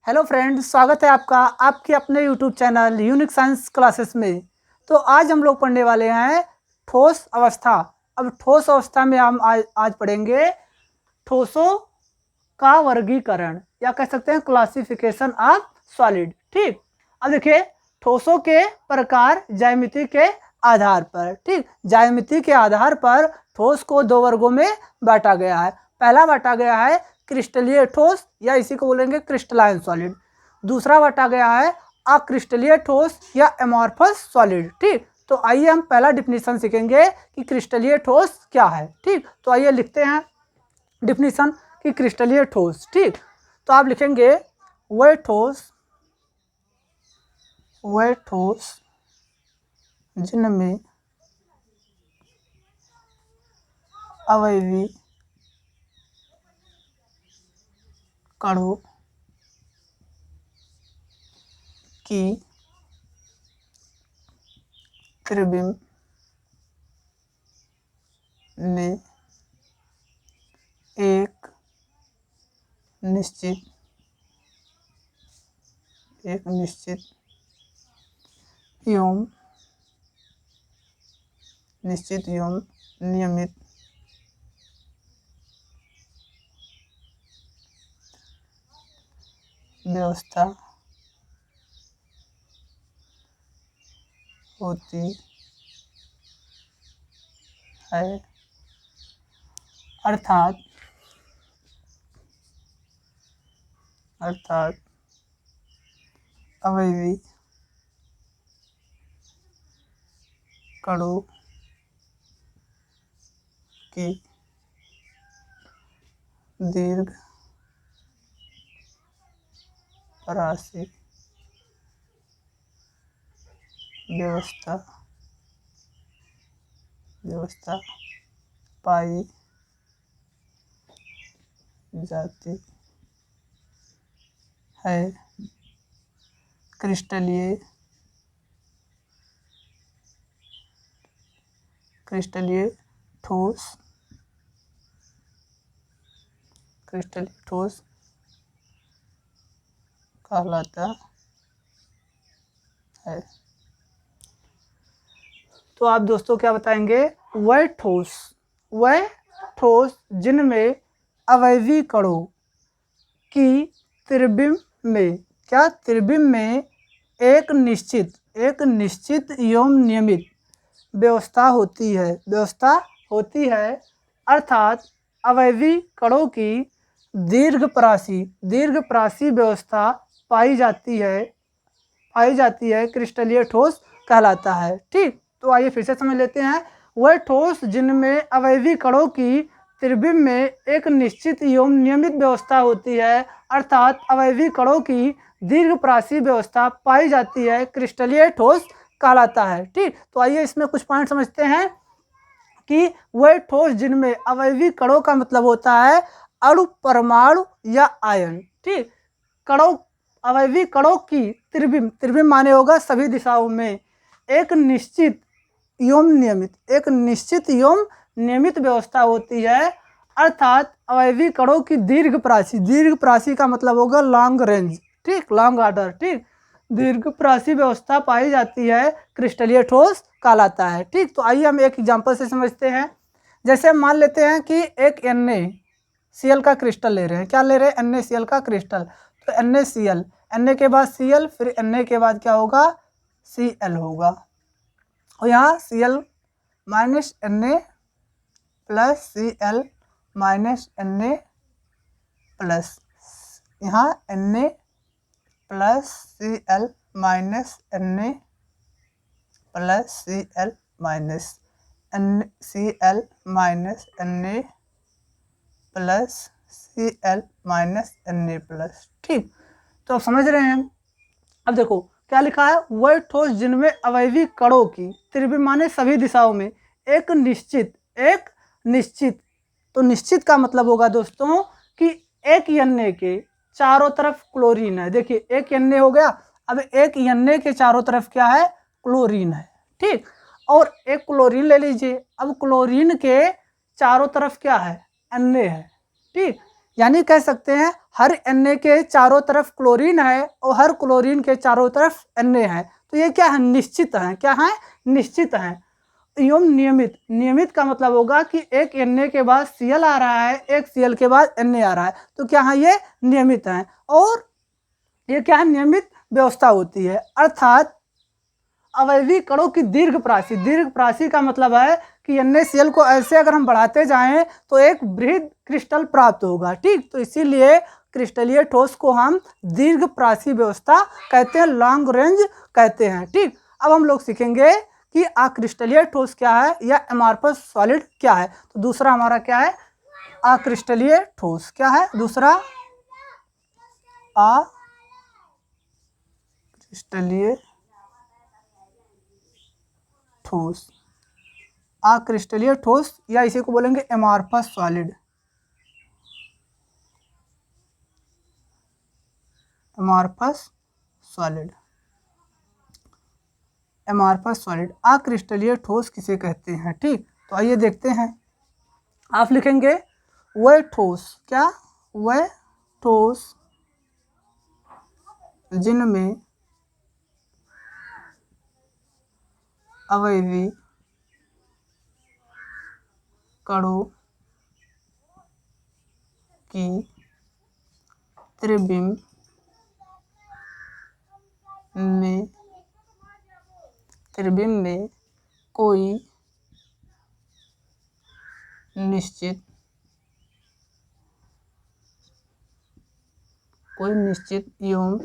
Hello friends, स्वागत है आपका आपके अपने YouTube channel unique science classes में। तो आज हम लोग पढ़ने वाले हैं ठोस अवस्था। अब ठोस अवस्था में हम आज पढ़ेंगे ठोसों का वर्गीकरण या कह सकते हैं क्लासिफिकेशन ऑफ सॉलिड। ठीक, अब देखिए ठोसों के प्रकार ज्यामिति के आधार पर। ठीक, ज्यामिति के आधार पर ठोस को दो वर्गों में बांटा गया है। पहला बांटा गया है क्रिस्टलीय ठोस या इसी को बोलेंगे क्रिस्टलाइन सॉलिड। दूसरा बांटा गया है अक्रिस्टलीय ठोस या एमॉर्फस सॉलिड। ठीक, तो आइए हम पहला डिफिनीशन सीखेंगे कि क्रिस्टलीय ठोस क्या है। ठीक, तो आइए लिखते हैं डिफिनीशन कि क्रिस्टलीय ठोस। ठीक, तो आप लिखेंगे वह ठोस जिनमें अवयवी कणों की त्रिविम में एक निश्चित एवं नियमित व्यवस्था होती है, अर्थात अवयवी कणों की दीर्घ परासी व्यवस्था पाई जाती है। क्रिस्टलीय ठोस कहलाता है। तो आप दोस्तों क्या बताएंगे? वह ठोस जिनमें अवयवी कणों की त्रिविम में एक निश्चित एवं नियमित व्यवस्था होती है, अर्थात अवयवी कणों की दीर्घ व्यवस्था पाई जाती है, क्रिस्टलीय ठोस कहलाता है। ठीक, तो आइए फिर से समझ लेते हैं। वह ठोस जिनमें अवयवी कणों की त्रिविम में एक निश्चित एवं नियमित व्यवस्था होती है, अर्थात अवयवी कणों की दीर्घ व्यवस्था पाई जाती है, क्रिस्टलीय ठोस कहलाता है। ठीक, तो आइए इसमें कुछ पॉइंट समझते हैं कि वह ठोस जिनमें अवयवी कणों का मतलब होता है अणु, परमाणु या आयन। ठीक, अवयवी कणों की त्रिविम माने होगा सभी दिशाओं में एक निश्चित एवं नियमित व्यवस्था होती है, अर्थात अवयवी कणों की दीर्घ प्राची का मतलब होगा लॉन्ग रेंज। ठीक, लॉन्ग ऑर्डर। ठीक, दीर्घ प्राची व्यवस्था पाई जाती है, क्रिस्टलीय ठोस कहलाता है। ठीक, तो आइए हम एक एग्जांपल से समझते हैं। जैसे हम मान लेते हैं कि एक NaCl का क्रिस्टल ले रहे हैं। क्या ले रहे हैं? NaCl का क्रिस्टल। तो NaCl, Na के बाद Cl, फिर Na के बाद क्या होगा? Cl होगा। और यहाँ Cl minus Na plus Cl minus Na plus, यहाँ Na plus Cl minus Na plus Cl minus Cl minus Na plus Cl minus Na plus. ठीक, तो आप समझ रहे हैं। अब देखो क्या लिखा है? वह ठोस जिनमें अवयवी कणों की त्रिविम माने सभी दिशाओं में एक निश्चित तो निश्चित का मतलब होगा दोस्तों कि एक Na के चारों तरफ क्लोरीन है। देखिए एक Na हो गया, अब एक Na के चारों तरफ क्या है? क्लोरीन है। ठीक, और एक क्लोरीन ले लीजिए। अब क्लोरीन के चारों तरफ क्या है? Na है। ठीक, यानी कह सकते हैं हर Na के चारों तरफ क्लोरीन है और हर क्लोरीन के चारों तरफ Na है। तो ये क्या है, निश्चित है। क्या है, निश्चित है। एवं नियमित, नियमित का मतलब होगा कि एक Na के बाद Cl आ रहा है, एक Cl के बाद Na आ रहा है, तो क्या है, ये नियमित है। और ये क्या है, नियमित व्यवस्था होती है। अर्थात अवयवी कणों की दीर्घ प्राची, दीर्घ प्राची का मतलब है कि NaCl को ऐसे अगर हम बढ़ाते जाएं तो एक बृहद क्रिस्टल प्राप्त होगा। ठीक, तो इसीलिए क्रिस्टलीय ठोस को हम दीर्घ प्राची व्यवस्था कहते हैं, लॉन्ग रेंज कहते हैं। ठीक, अब हम लोग सीखेंगे कि अक्रिस्टलीय ठोस क्या है या एमॉर्फस सॉलिड क्या है। तो दूसरा हमारा क्या है, अक्रिस्टलीय ठोस। क्या है दूसरा, अक्रिस्टलीय ठोस। अक्रिस्टलीय ठोस या इसी को बोलेंगे amorphous solid. Amorphous solid, amorphous solid, अक्रिस्टलीय ठोस किसे कहते हैं। ठीक, तो आइए देखते हैं। आप लिखेंगे वह ठोस, क्या, वह ठोस जिनमें अवयवी कणों की त्रिबिम्ब में कोई निश्चित एवं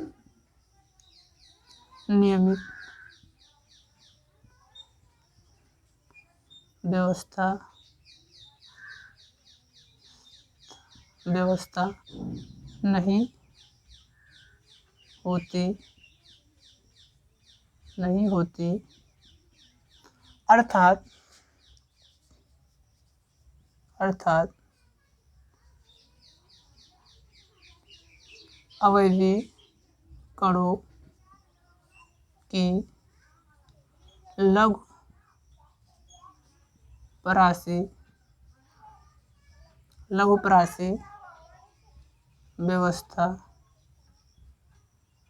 नियमित व्यवस्था नहीं होती, अर्थात अवयवी कणों की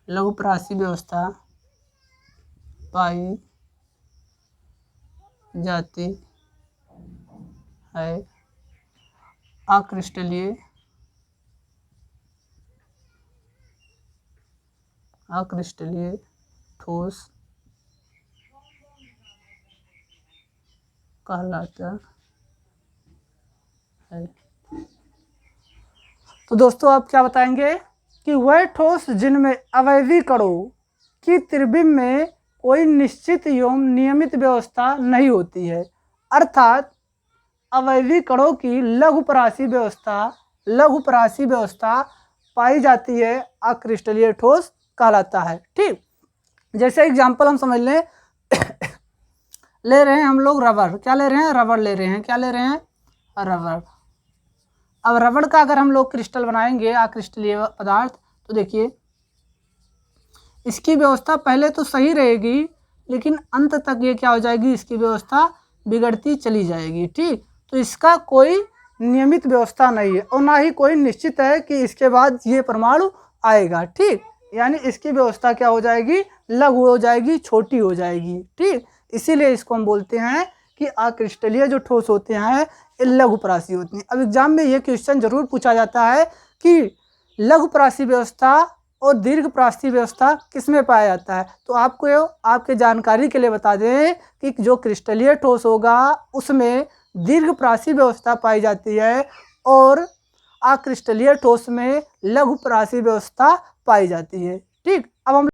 लघु प्राची व्यवस्था पाई जाती है। अक्रिस्टलीय ठोस कहलाता है। तो दोस्तों आप क्या बताएंगे कि वह ठोस जिनमें अवयवी कणों की त्रिबिम्ब में कोई निश्चित एवं नियमित व्यवस्था नहीं होती है, अर्थात अवयवी कणों की लघु प्राची व्यवस्था पाई जाती है, अक्रिस्टलीय ठोस कहलाता है। ठीक, जैसे एग्जांपल हम समझ लें ले रहे हैं हम लोग रबर। क्या ले रहे हैं, रबर ले रहे हैं। क्या ले रहे हैं, रबर। अब रबड़ का अगर हम लोग क्रिस्टल बनाएंगे, अक्रिस्टलीय पदार्थ, तो देखिए इसकी व्यवस्था पहले तो सही रहेगी, लेकिन अंत तक ये क्या हो जाएगी, इसकी व्यवस्था बिगड़ती चली जाएगी। ठीक, तो इसका कोई नियमित व्यवस्था नहीं है और ना ही कोई निश्चित है कि इसके बाद ये परमाणु आएगा। ठीक, यानी इसकी व्यवस्था क्या हो जाएगी, लघु हो जाएगी, छोटी हो जाएगी। ठीक, इसीलिए इसको हम बोलते हैं कि अक्रिस्टलीय जो ठोस होते हैं ये लघु प्राची होती हैं। अब एग्जाम में ये क्वेश्चन जरूर पूछा जाता है कि लघु प्राची व्यवस्था और दीर्घ प्राची व्यवस्था किसमें पाया जाता है। तो आपको आपके जानकारी के लिए बता दें कि जो क्रिस्टलीय ठोस होगा उसमें दीर्घ प्राची व्यवस्था पाई जाती है और अक्रिस्टलीय ठोस में लघु प्राची व्यवस्था पाई जाती है। ठीक, अब हम